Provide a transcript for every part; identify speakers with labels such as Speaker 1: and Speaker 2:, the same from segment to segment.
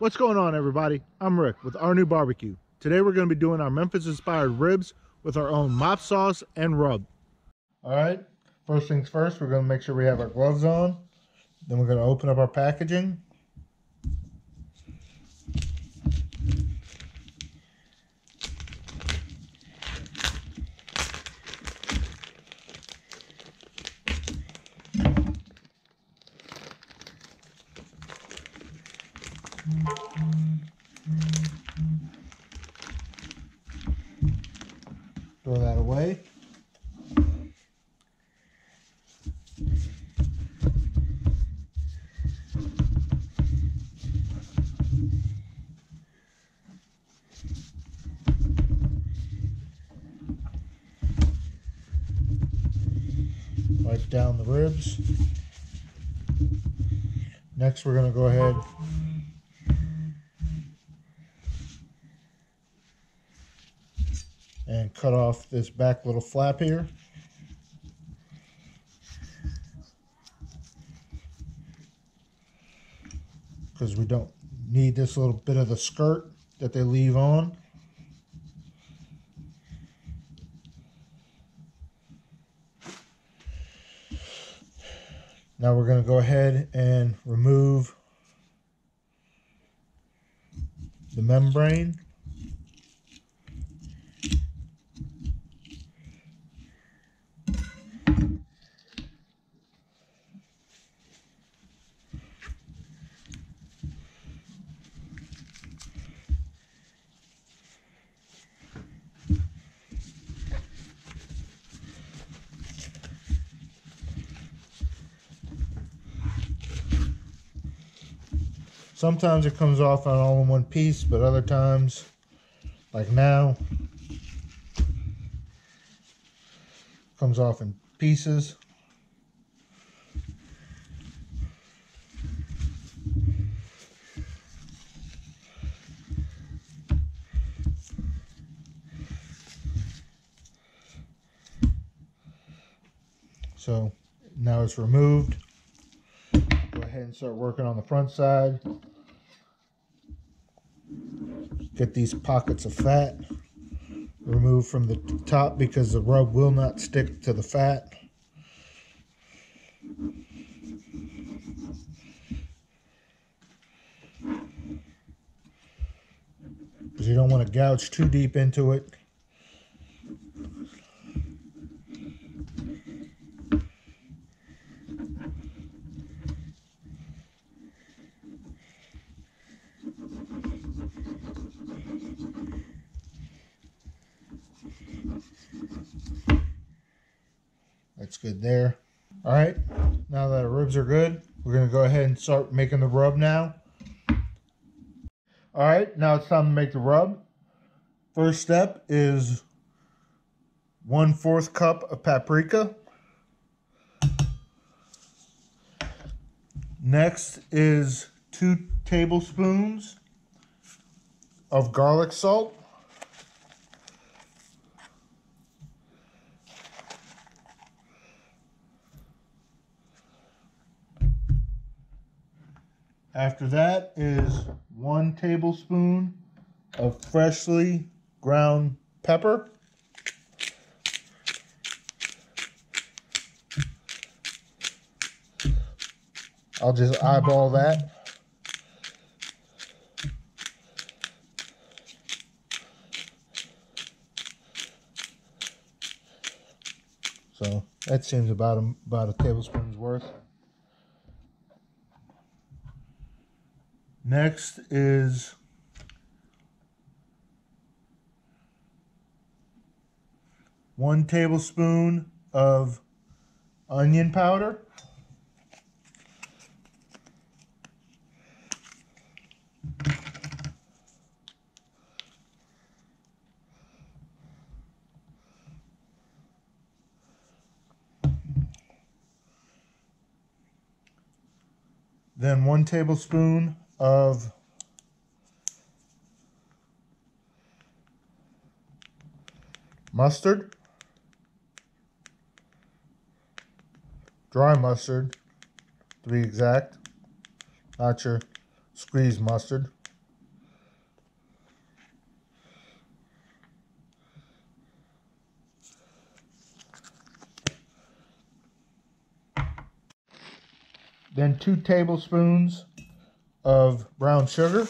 Speaker 1: What's going on, everybody? I'm Rick with RNEWBBQ. Today we're going to be doing our Memphis inspired ribs with our own mop sauce and rub. Alright, first things first, we're going to make sure we have our gloves on. Then we're going to open up our packaging. Throw that away. Wipe down the ribs. Next, we're going to go ahead and cut off this back little flap here. Because we don't need this little bit of the skirt that they leave on. Now we're going to go ahead and remove the membrane. Sometimes it comes off on all in one piece, but other times, like now, it comes off in pieces. So now it's removed. Go ahead and start working on the front side. Get these pockets of fat removed from the top because the rub will not stick to the fat. Because you don't want to gouge too deep into it. That's good there. All right, now that our ribs are good, we're going to go ahead and start making the rub now. All right, now it's time to make the rub. First step is 1/4 cup of paprika. Next is 2 tablespoons of garlic salt. After that is 1 tablespoon of freshly ground pepper. I'll just eyeball that. So that seems about a tablespoon's worth. Next is 1 tablespoon of onion powder. Then 1 tablespoon of mustard, dry mustard to be exact, not your squeezed mustard. Then 2 tablespoons of brown sugar.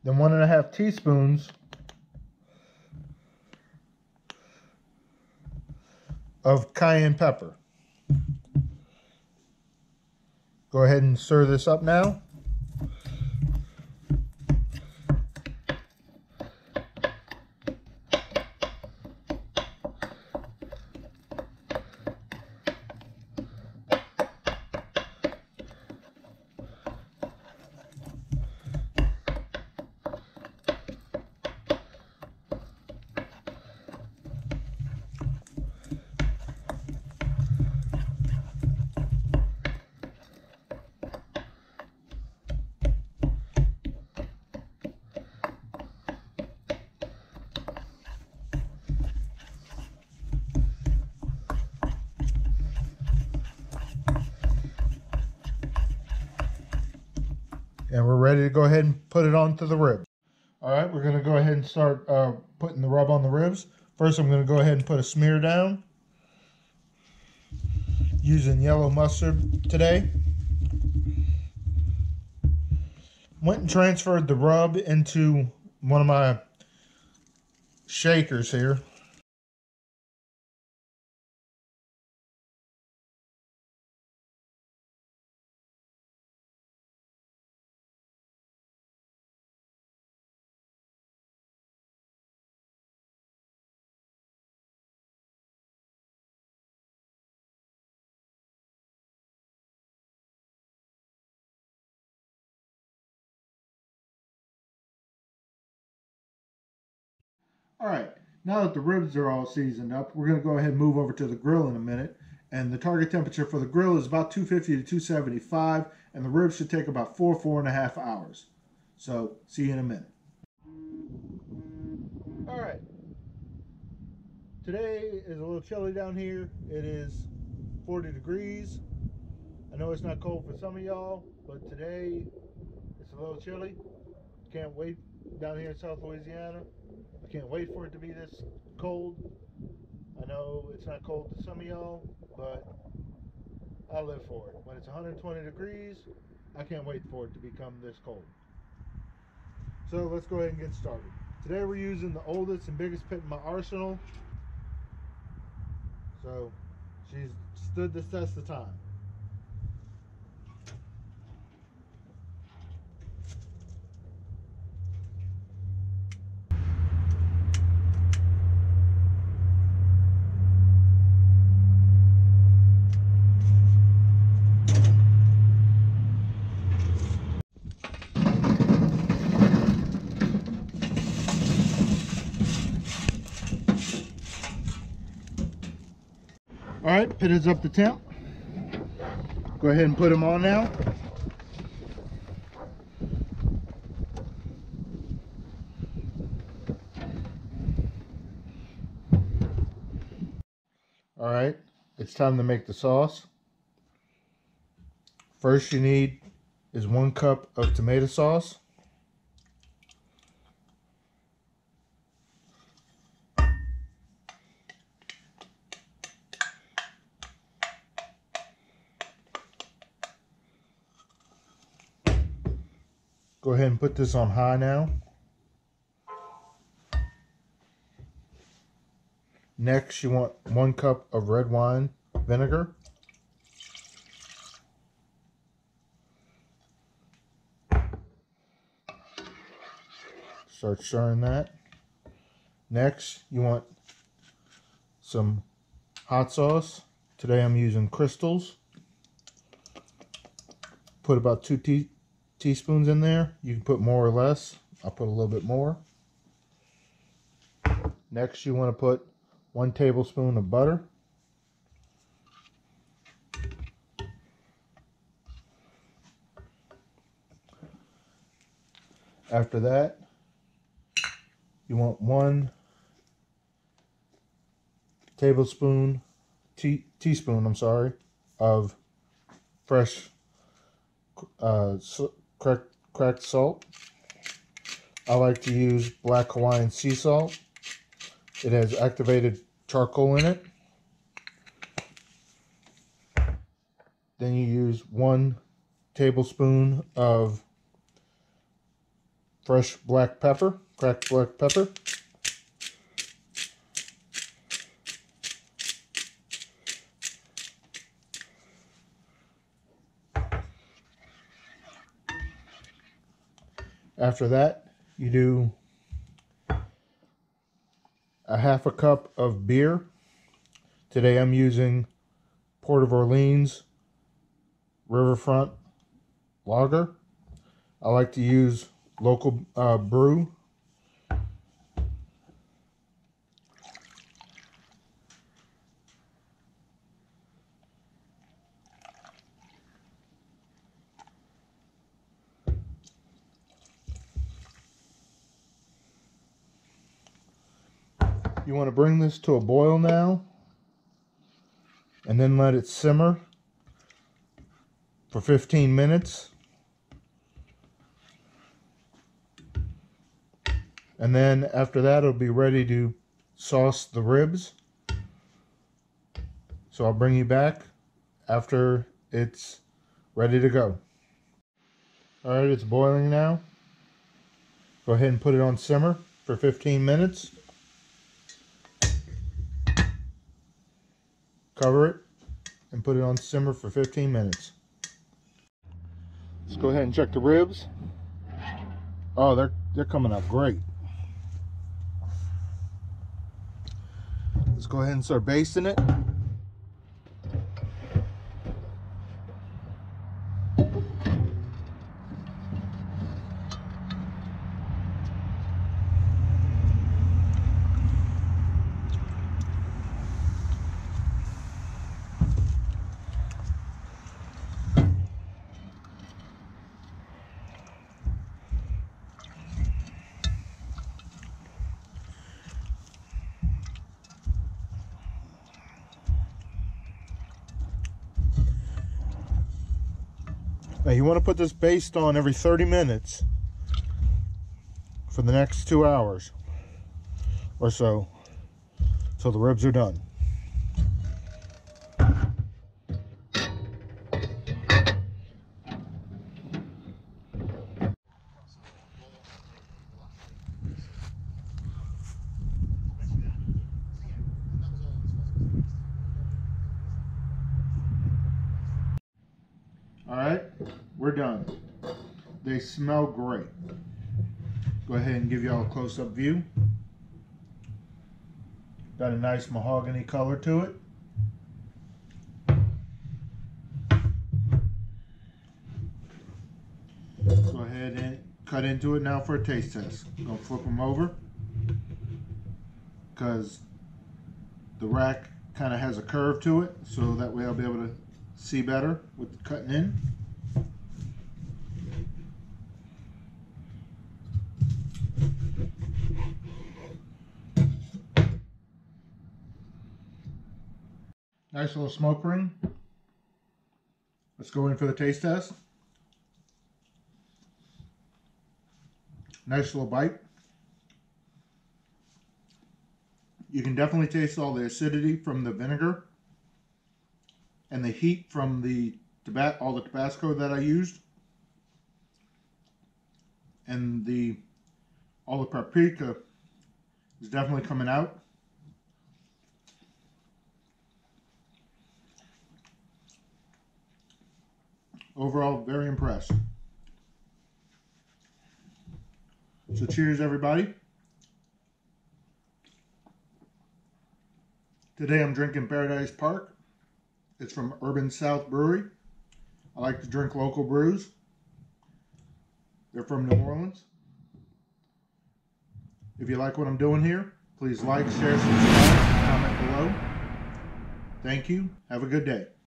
Speaker 1: Then 1.5 teaspoons of cayenne pepper. Go ahead and stir this up now. And we're ready to go ahead and put it onto the ribs. All right, we're going to go ahead and start putting the rub on the ribs. First, I'm going to go ahead and put a smear down using yellow mustard today. Went and transferred the rub into one of my shakers here. All right, now that the ribs are all seasoned up, we're going to go ahead and move over to the grill in a minute. And the target temperature for the grill is about 250 to 275, and the ribs should take about 4.5 hours. So, see you in a minute. All right. Today is a little chilly down here. It is 40 degrees. I know it's not cold for some of y'all, but today it's a little chilly. Can't wait down here in South Louisiana. I can't wait for it to be this cold. I know it's not cold to some of y'all, but I live for it. When it's 120 degrees, I can't wait for it to become this cold. So let's go ahead and get started. Today we're using the oldest and biggest pit in my arsenal. So she's stood the test of time. All right, pit is up to temp. Go ahead and put them on now. All right, it's time to make the sauce. First you need is 1 cup of tomato sauce. Go ahead and put this on high now. Next, you want 1 cup of red wine vinegar. Start stirring that. Next, you want some hot sauce. Today I'm using Crystals. Put about 2 teaspoons in there. You can put more or less. I'll put a little bit more. Next, you want to put 1 tablespoon of butter. After that, you want 1 teaspoon of fresh cracked salt. I like to use black Hawaiian sea salt. It has activated charcoal in it. Then you use 1 tablespoon of fresh black pepper, cracked black pepper. After that, you do a 1/2 cup of beer. Today I'm using Port of Orleans Riverfront Lager. I like to use local brew. You want to bring this to a boil now, and then let it simmer for 15 minutes. And then after that, it'll be ready to sauce the ribs. So I'll bring you back after it's ready to go. All right, it's boiling now. Go ahead and put it on simmer for 15 minutes. Cover it and put it on simmer for 15 minutes. Let's go ahead and check the ribs. Oh, they're coming out great. Let's go ahead and start basting it. Now you want to put this baste on every 30 minutes for the next 2 hours or so till the ribs are done. All right, we're done. They smell great. Go ahead and give y'all a close-up view. Got a nice mahogany color to it. Go ahead and cut into it now for a taste test. I'm gonna flip them over because the rack kind of has a curve to it, so that way I'll be able to see better with cutting in. Nice little smoke ring. Let's go in for the taste test. Nice little bite. You can definitely taste all the acidity from the vinegar and the heat from all the Tabasco that I used, and all the paprika is definitely coming out. Overall, very impressed. So cheers, everybody. Today I'm drinking Paradise Park. It's from Urban South Brewery. I like to drink local brews. They're from New Orleans. If you like what I'm doing here, please like, share, subscribe, comment below. Thank you. Have a good day.